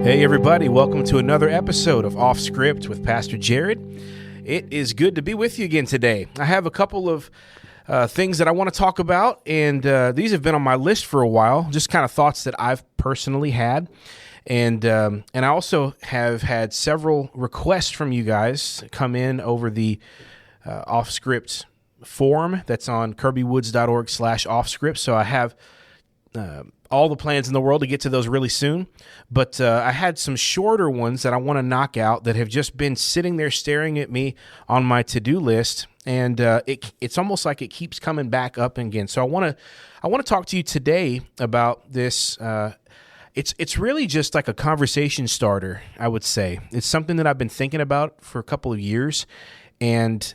Hey everybody, welcome to another episode of Off Script with Pastor Jared. It is good to be with you again today. I have a couple of things that I want to talk about, and these have been on my list for a while, just kind of thoughts that I've personally had. And I also have had several requests from you guys come in over the Off Script forum that's on kirbywoods.org/offscript. So I have all the plans in the world to get to those really soon. But I had some shorter ones that I want to knock out that have just been sitting there staring at me on my to-do list. And it's almost like it keeps coming back up again. So I want to talk to you today about this. It's really just like a conversation starter, I would say. It's something that I've been thinking about for a couple of years. And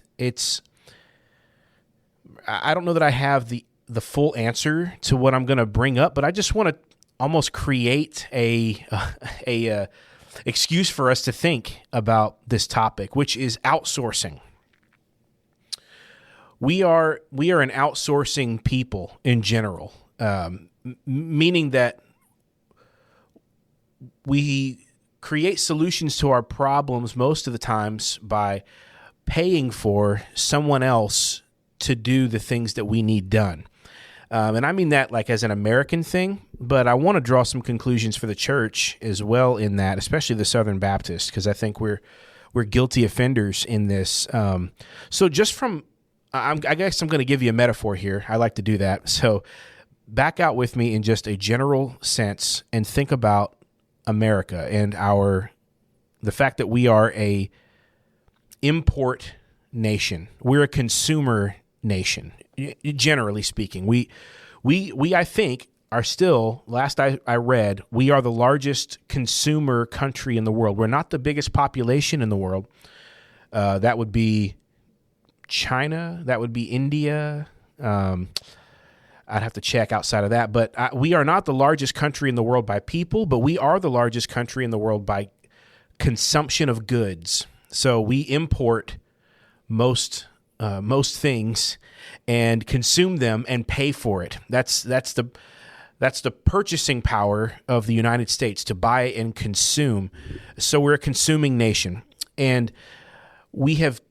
I don't know that I have the full answer to what I'm going to bring up, but I just want to almost create a excuse for us to think about this topic, which is outsourcing. We are an outsourcing people in general, meaning that we create solutions to our problems most of the times by paying for someone else to do the things that we need done. And I mean that like as an American thing, but I want to draw some conclusions for the church as well in that, especially the Southern Baptist, because I think we're guilty offenders in this. So just from, I guess I'm going to give you a metaphor here. I like to do that. So back out with me in just a general sense and think about America and the fact that we are a import nation. We're a consumer nation. Generally speaking, we I think are still, last I read, we are the largest consumer country in the world. We're not the biggest population in the world. That would be China. That would be India. I'd have to check outside of that. But we are not the largest country in the world by people, but we are the largest country in the world by consumption of goods. So we import most things and consume them and pay for it. That's the purchasing power of the United States, to buy and consume. So we're a consuming nation, and we have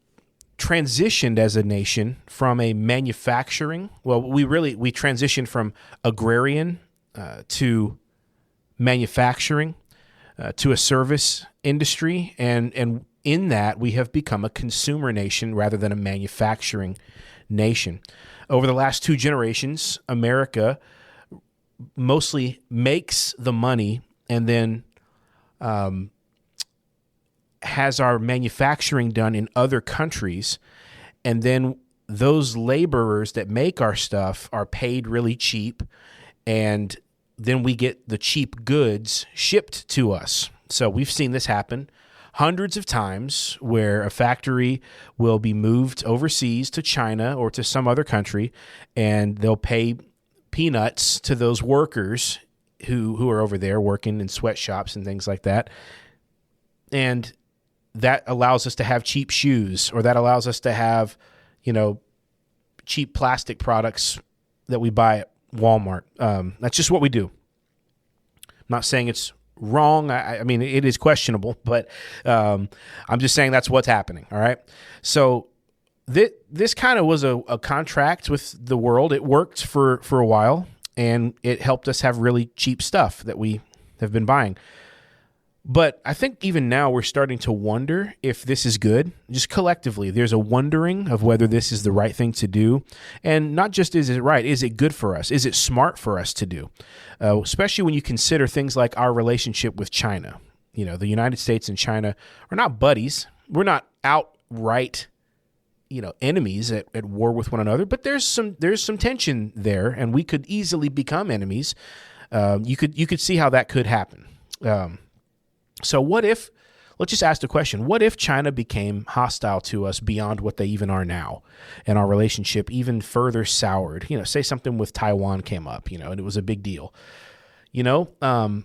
transitioned as a nation from a manufacturing. Well, we transitioned from agrarian to manufacturing to a service industry, and in that, we have become a consumer nation rather than a manufacturing nation. Over the last 2 generations, America mostly makes the money and then has our manufacturing done in other countries, and then those laborers that make our stuff are paid really cheap, and then we get the cheap goods shipped to us. So we've seen this happen hundreds of times, where a factory will be moved overseas to China or to some other country, and they'll pay peanuts to those workers who are over there working in sweatshops and things like that. And that allows us to have cheap shoes, or that allows us to have, cheap plastic products that we buy at Walmart. That's just what we do. I'm not saying it's wrong. I mean, it is questionable, but I'm just saying that's what's happening. All right. So this kind of was a contract with the world. It worked for a while, and it helped us have really cheap stuff that we have been buying. But I think even now we're starting to wonder if this is good. Just collectively, there's a wondering of whether this is the right thing to do. And not just is it right, is it good for us? Is it smart for us to do? Especially when you consider things like our relationship with China. The United States and China are not buddies. We're not outright, enemies at war with one another, but there's some tension there, and we could easily become enemies. You could see how that could happen. So let's just ask the question, what if China became hostile to us beyond what they even are now, and our relationship even further soured? Say something with Taiwan came up, and it was a big deal. A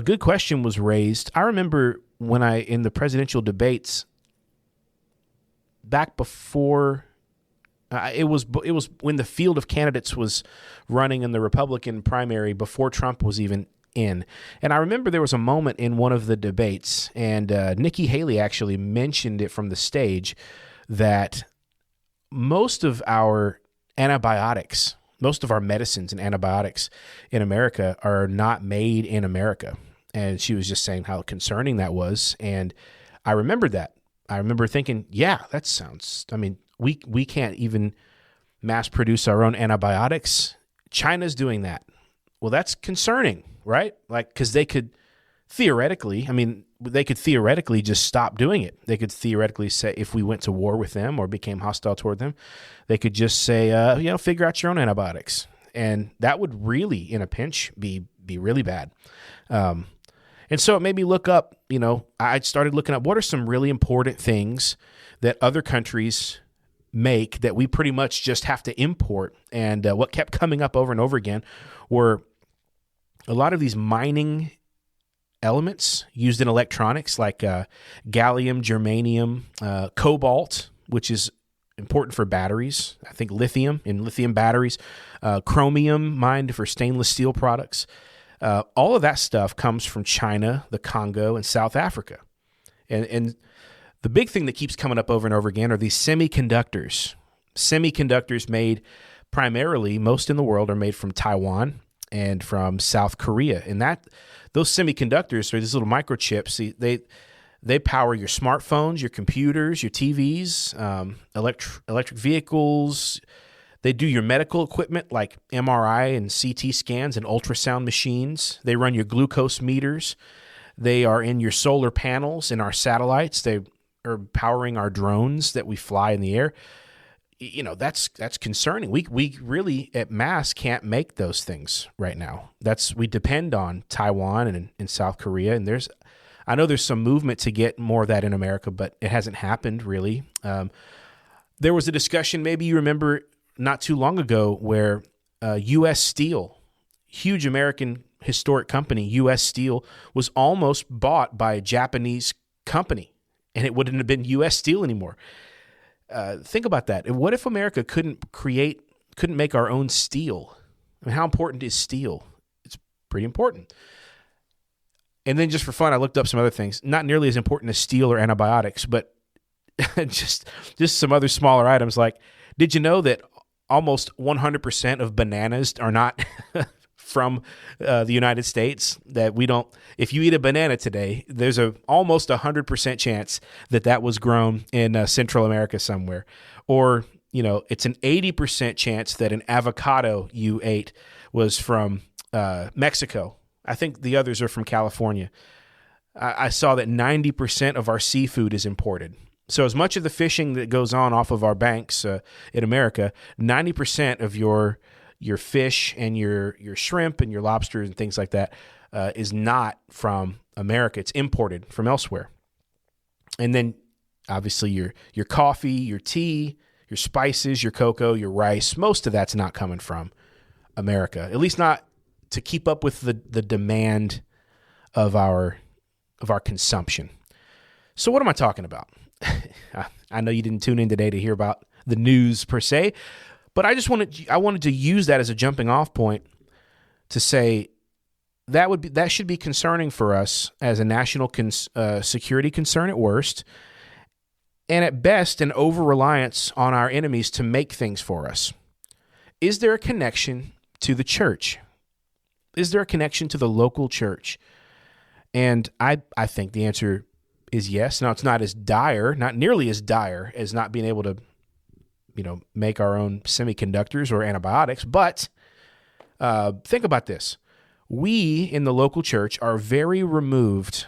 good question was raised. I remember when in the presidential debates back before, it was when the field of candidates was running in the Republican primary before Trump was even in. And I remember there was a moment in one of the debates, and Nikki Haley actually mentioned it from the stage, that most of our antibiotics, most of our medicines and antibiotics in America are not made in America. And she was just saying how concerning that was. And I remembered that. I remember thinking, yeah, that sounds, I mean, we can't even mass produce our own antibiotics. China's doing that. Well, that's concerning, right? Like, because they could theoretically just stop doing it. They could theoretically say, if we went to war with them or became hostile toward them, they could just say, figure out your own antibiotics. And that would really, in a pinch, be really bad. And so it made me look up, I started looking up what are some really important things that other countries make that we pretty much just have to import. And what kept coming up over and over again were a lot of these mining elements used in electronics, like gallium, germanium, cobalt, which is important for batteries. I think lithium in lithium batteries, chromium mined for stainless steel products. All of that stuff comes from China, the Congo, and South Africa. And the big thing that keeps coming up over and over again are these semiconductors. Semiconductors made primarily, most in the world, are made from Taiwan and from South Korea. And those semiconductors, or these little microchips, they power your smartphones, your computers, your TVs, electric vehicles. They do your medical equipment like MRI and CT scans and ultrasound machines. They run your glucose meters. They are in your solar panels and our satellites. They are powering our drones that we fly in the air. That's concerning. We really at mass can't make those things right now. We depend on Taiwan and South Korea, and I know there's some movement to get more of that in America, but it hasn't happened really. There was a discussion, maybe you remember, not too long ago, where U.S. Steel, huge American historic company, U.S. Steel, was almost bought by a Japanese company, and it wouldn't have been U.S. Steel anymore. Think about that. What if America couldn't make our own steel? I mean, how important is steel? It's pretty important. And then just for fun, I looked up some other things. Not nearly as important as steel or antibiotics, but just some other smaller items. Like, did you know that almost 100% of bananas are not from the United States? That we don't. If you eat a banana today, there's almost 100% chance that was grown in Central America somewhere, or it's an 80% chance that an avocado you ate was from Mexico. I think the others are from California. I saw that 90% of our seafood is imported. So as much of the fishing that goes on off of our banks in America, 90% of your fish and your shrimp and your lobsters and things like that is not from America. It's imported from elsewhere. And then obviously your coffee, your tea, your spices, your cocoa, your rice, most of that's not coming from America, at least not to keep up with the demand of our consumption. So what am I talking about? I know you didn't tune in today to hear about the news per se, but I wanted to use that as a jumping off point to say that should be concerning for us as a national security concern at worst, and at best an over-reliance on our enemies to make things for us. Is there a connection to the church? Is there a connection to the local church? And I think the answer is yes. Now, it's not nearly as dire as not being able to, make our own semiconductors or antibiotics. But think about this. We in the local church are very removed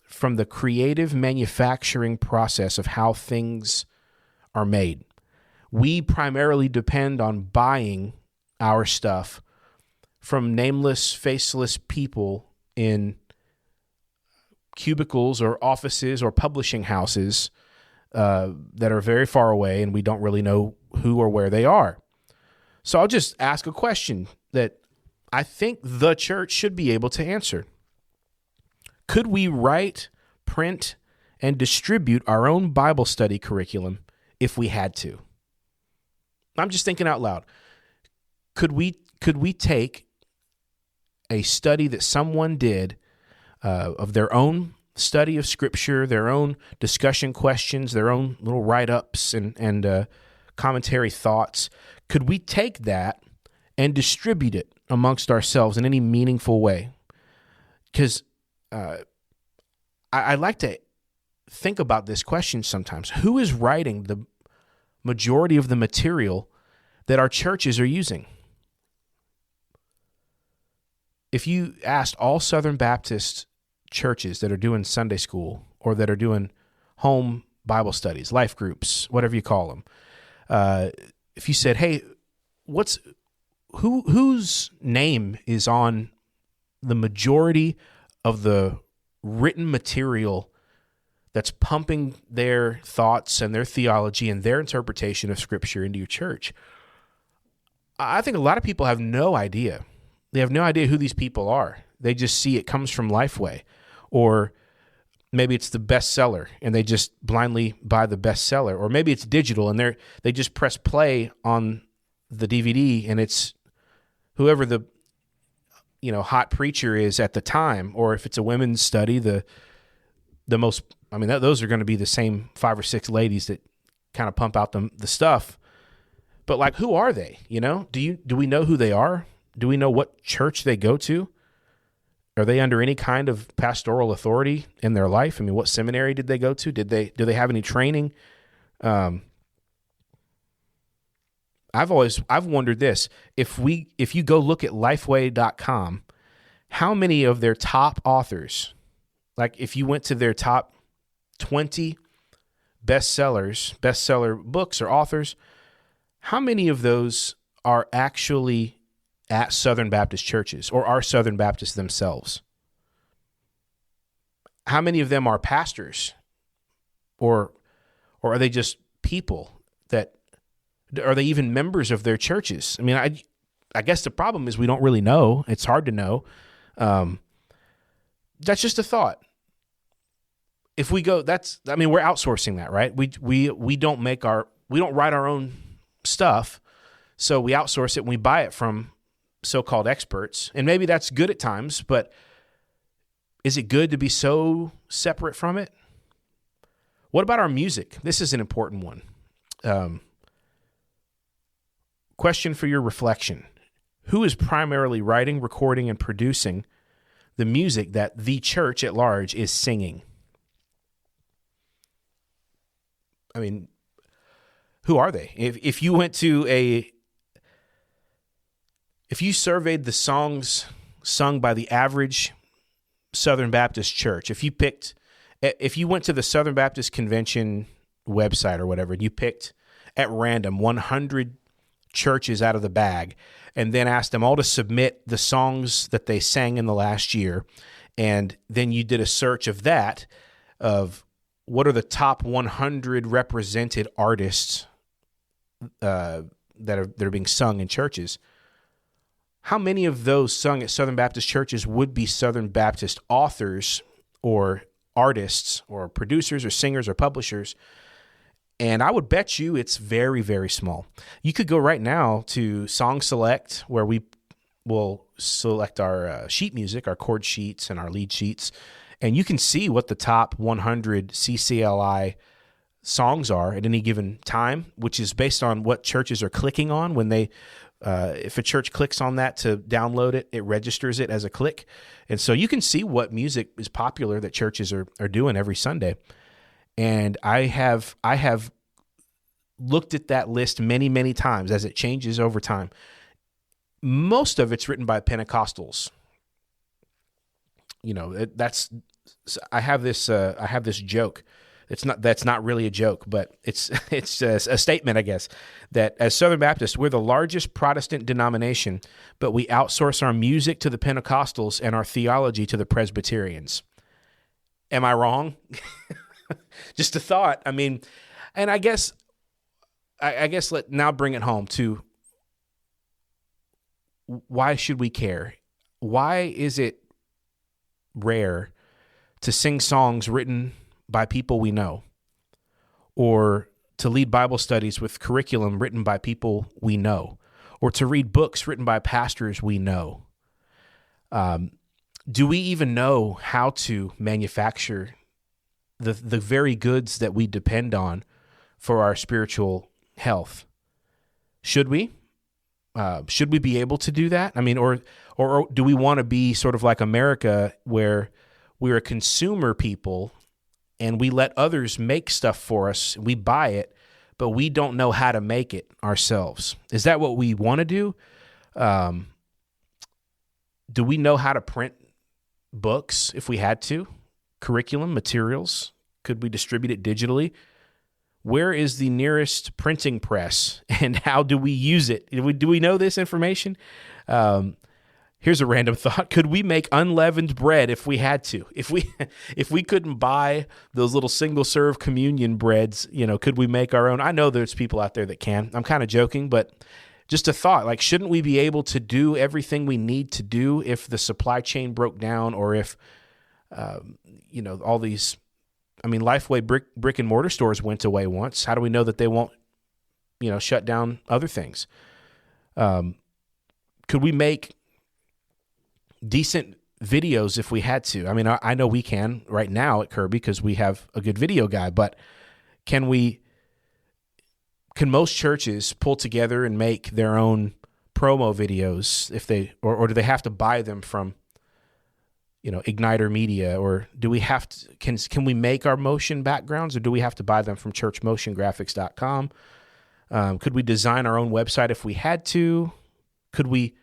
from the creative manufacturing process of how things are made. We primarily depend on buying our stuff from nameless, faceless people in cubicles or offices or publishing houses that are very far away, and we don't really know who or where they are. So I'll just ask a question that I think the church should be able to answer. Could we write, print, and distribute our own Bible study curriculum if we had to? I'm just thinking out loud. Could we take a study that someone did of their own study of Scripture, their own discussion questions, their own little write-ups and commentary thoughts, could we take that and distribute it amongst ourselves in any meaningful way? Because I like to think about this question sometimes. Who is writing the majority of the material that our churches are using? If you asked all Southern Baptist churches that are doing Sunday school or that are doing home Bible studies, life groups, whatever you call them, if you said, hey, whose name is on the majority of the written material that's pumping their thoughts and their theology and their interpretation of Scripture into your church, I think a lot of people have no idea. They have no idea who these people are. They just see it comes from Lifeway, or maybe it's the bestseller and they just blindly buy the bestseller, or maybe it's digital and they just press play on the DVD and it's whoever the hot preacher is at the time, or if it's a women's study, the most, those are going to be the same 5 or 6 ladies that kind of pump out the stuff. But like, who are they? Do we know who they are? Do we know what church they go to? Are they under any kind of pastoral authority in their life? What seminary did they go to? Do they have any training? I've wondered this. If you go look at lifeway.com, how many of their top authors, like if you went to their top 20 bestseller books or authors, how many of those are actually at Southern Baptist churches or are Southern Baptists themselves? How many of them are pastors, or are they just people that, are they even members of their churches? I guess the problem is we don't really know. It's hard to know. That's just a thought. If we go, we're outsourcing that, right? We don't write our own stuff, so we outsource it and we buy it from so-called experts. And maybe that's good at times, but is it good to be so separate from it? What about our music? This is an important one. Question for your reflection. Who is primarily writing, recording, and producing the music that the church at large is singing? Who are they? If you went to if you surveyed the songs sung by the average Southern Baptist church, if you went to the Southern Baptist Convention website or whatever, and you picked at random 100 churches out of the bag, and then asked them all to submit the songs that they sang in the last year, and then you did a search of what are the top 100 represented artists that are being sung in churches, how many of those sung at Southern Baptist churches would be Southern Baptist authors or artists or producers or singers or publishers? And I would bet you it's very, very small. You could go right now to Song Select, where we will select our sheet music, our chord sheets and our lead sheets, and you can see what the top 100 CCLI songs are at any given time, which is based on what churches are clicking on when they if a church clicks on that to download it, it registers it as a click. And so you can see what music is popular that churches are doing every Sunday. And I have looked at that list many, many times as it changes over time. Most of it's written by Pentecostals. I have this joke. That's not really a joke, but it's a statement, I guess, that as Southern Baptists, we're the largest Protestant denomination, but we outsource our music to the Pentecostals and our theology to the Presbyterians. Am I wrong? Just a thought. And I guess let now bring it home to why should we care? Why is it rare to sing songs written by people we know, or to lead Bible studies with curriculum written by people we know, or to read books written by pastors we know? Do we even know how to manufacture the very goods that we depend on for our spiritual health? Should we? Should we be able to do that? I mean, or do we want to be sort of like America, where we're a consumer people and we let others make stuff for us, we buy it, but we don't know how to make it ourselves? Is that what we want to do? Do we know how to print books if we had to? Curriculum, materials? Could we distribute it digitally? Where is the nearest printing press, and how do we use it? Do we know this information? Here's a random thought. Could we make unleavened bread if we had to? If we couldn't buy those little single-serve communion breads, could we make our own? I know there's people out there that can. I'm kind of joking, but just a thought. Like, shouldn't we be able to do everything we need to do if the supply chain broke down, or if, all these... I mean, Lifeway brick and mortar stores went away once. How do we know that they won't, shut down other things? Could we make decent videos if we had to? I mean, I know we can right now at Kirby because we have a good video guy, but can most churches pull together and make their own promo videos if they, or do they have to buy them from, Igniter Media? Or do we have to, can we make our motion backgrounds, or do we have to buy them from churchmotiongraphics.com? Could we design our own website if we had to? Could we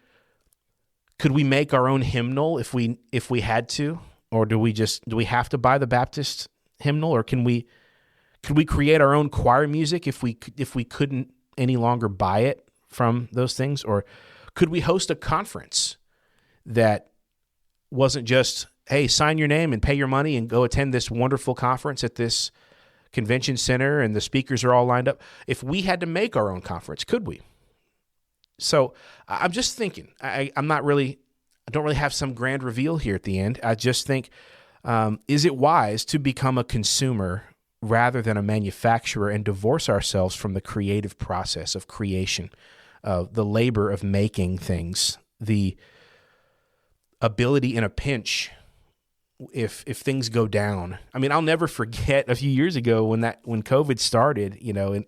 make our own hymnal if we had to? Or do we have to buy the Baptist hymnal? Or could we create our own choir music if we couldn't any longer buy it from those things? Or could we host a conference that wasn't just, hey, sign your name and pay your money and go attend this wonderful conference at this convention center and the speakers are all lined up? If we had to make our own conference, could we? So I'm just thinking, I don't really have some grand reveal here at the end. I just think, is it wise to become a consumer rather than a manufacturer and divorce ourselves from the creative process of creation, the labor of making things, the ability in a pinch if things go down? I mean, I'll never forget a few years ago when COVID started,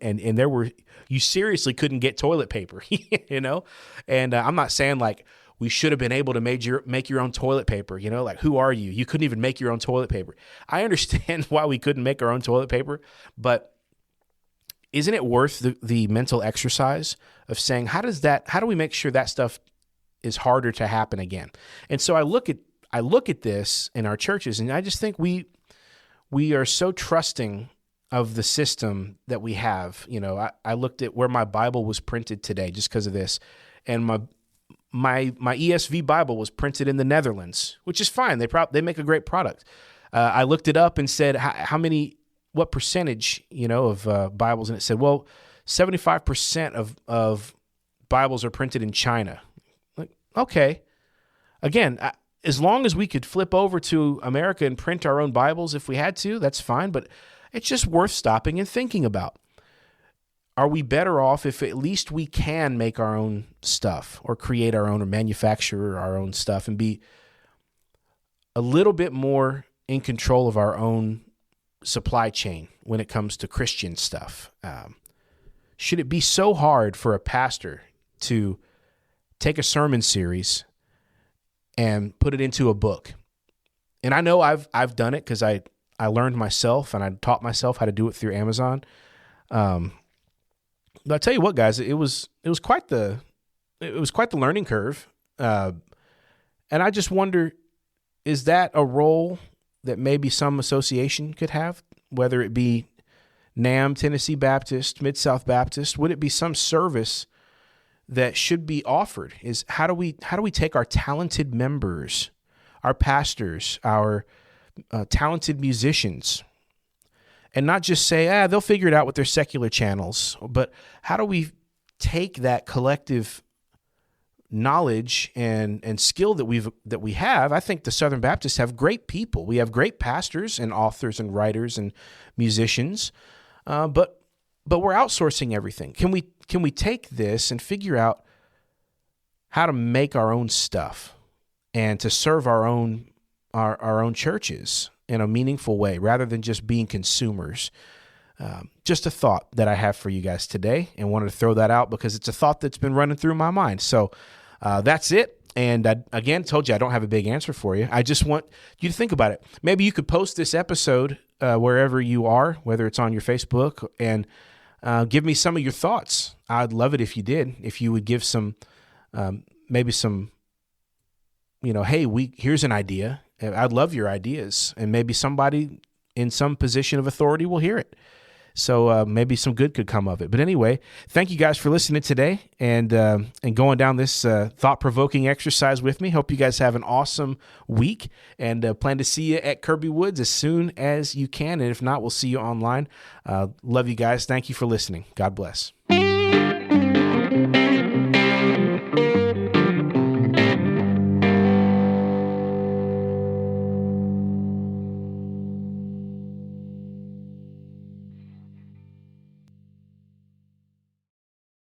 and there were, you seriously couldn't get toilet paper, and I'm not saying like we should have been able to make your own toilet paper, like, who are you? You couldn't even make your own toilet paper. I understand why we couldn't make our own toilet paper, but isn't it worth the mental exercise of saying, how do we make sure that stuff is harder to happen again? And so I look at this in our churches, and I just think we are so trusting of the system that we have. I looked at where my Bible was printed today just because of this, and my ESV Bible was printed in the Netherlands, which is fine. They make a great product. I looked it up and said what percentage of Bibles, and it said, well, 75% of Bibles are printed in China. Okay. Again, as long as we could flip over to America and print our own Bibles if we had to, that's fine. But it's just worth stopping and thinking about. Are we better off if at least we can make our own stuff, or create our own, or manufacture our own stuff, and be a little bit more in control of our own supply chain when it comes to Christian stuff? Should it be so hard for a pastor to take a sermon series and put it into a book? And I know I've done it because I learned myself, and I taught myself how to do it through Amazon. But I'll tell you what, guys, it was quite the learning curve. And I just wonder, is that a role that maybe some association could have, whether it be NAM, Tennessee Baptist, Mid-South Baptist? Would it be some service that should be offered? Is how do we take our talented members, our pastors, our talented musicians, and not just say, they'll figure it out with their secular channels, but how do we take that collective knowledge and skill that we have? I think the Southern Baptists have great people. We have great pastors and authors and writers and musicians, but we're outsourcing everything. Can we take this and figure out how to make our own stuff and to serve our own churches in a meaningful way rather than just being consumers. Just a thought that I have for you guys today, and wanted to throw that out because it's a thought that's been running through my mind. So that's it. And again, told you I don't have a big answer for you. I just want you to think about it. Maybe you could post this episode wherever you are, whether it's on your Facebook, and give me some of your thoughts. I'd love it if you did. If you would give some, maybe some, hey, here's an idea. I'd love your ideas, and maybe somebody in some position of authority will hear it. So maybe some good could come of it. But anyway, thank you guys for listening today and going down this thought-provoking exercise with me. Hope you guys have an awesome week, and plan to see you at Kirby Woods as soon as you can. And if not, we'll see you online. Love you guys. Thank you for listening. God bless.